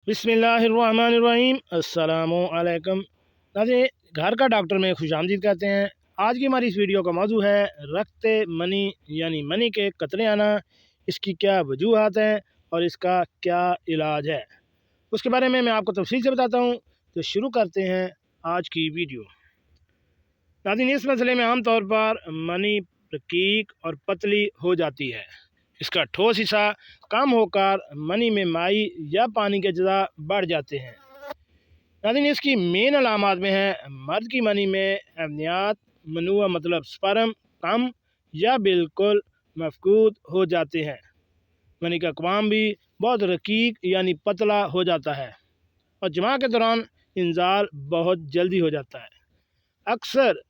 बिस्मिल्लाहिर्रहमानिर्रहीम अस्सलामुअलैकुम। नाज़रीन, घर का डॉक्टर में खुशामदीद कहते हैं। आज की हमारी इस वीडियो का मौजू है रक्त मनी यानी मनी के कतरे आना। इसकी क्या वजूहात हैं और इसका क्या इलाज है, उसके बारे में मैं आपको तफसील से बताता हूँ। तो शुरू करते हैं आज की वीडियो। नाज़रीन, इस मसले में आम तौर पर मनी रकीक और पतली हो जाती है। इसका ठोस हिस्सा कम होकर मनी में माई या पानी के अज्जा बढ़ जाते हैं। नाज़रीन, इसकी मेन अलामात में है मर्द की मनी में अमनियात मनुआ मतलब स्पर्म कम या बिल्कुल मफकूद हो जाते हैं। मनी का अक़वाम भी बहुत रकीक यानी पतला हो जाता है और जमा के दौरान इंजाल बहुत जल्दी हो जाता है। अक्सर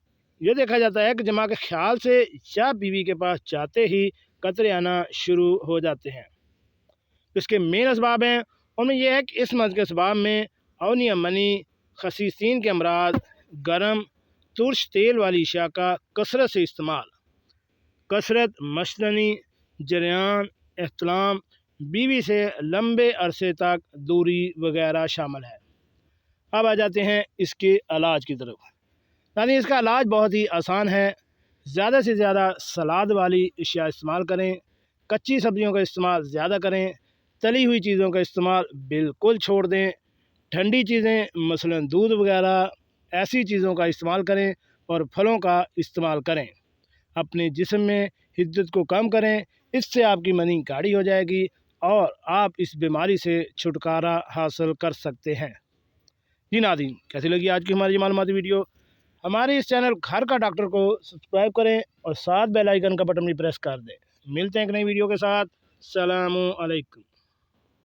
ये देखा जाता है कि जमा के ख्याल से या बीवी के पास जाते ही कतरे आना शुरू हो जाते हैं। इसके मेन असबाब हैं, उनमें यह है कि इस मर्ज़ के असबाब में अवनिया मनी, खसीसीन के अमराज, गर्म तुर्श तेल वाली अशिया का कसरत से इस्तेमाल, कसरत मसननी जरियान, एहतलाम, बीवी से लंबे अरसे तक दूरी वगैरह शामिल है। अब आ जाते हैं इसके इलाज की तरफ। यानी इसका इलाज बहुत ही आसान है। ज़्यादा से ज़्यादा सलाद वाली अशिया इस्तेमाल करें, कच्ची सब्जियों का इस्तेमाल ज़्यादा करें, तली हुई चीज़ों का इस्तेमाल बिल्कुल छोड़ दें। ठंडी चीज़ें मसलन दूध वगैरह ऐसी चीज़ों का इस्तेमाल करें और फलों का इस्तेमाल करें। अपने जिस्म में हिद्दत को कम करें, इससे आपकी मनी गाढ़ी हो जाएगी और आप इस बीमारी से छुटकारा हासिल कर सकते हैं। जी नाज़रीन, कैसी लगी आज की हमारी मालूमाती वीडियो? हमारे इस चैनल घर का डॉक्टर को सब्सक्राइब करें और साथ बेल आइकन का बटन भी प्रेस कर दें। मिलते हैं एक नई वीडियो के साथ। सलामु अलैकुम।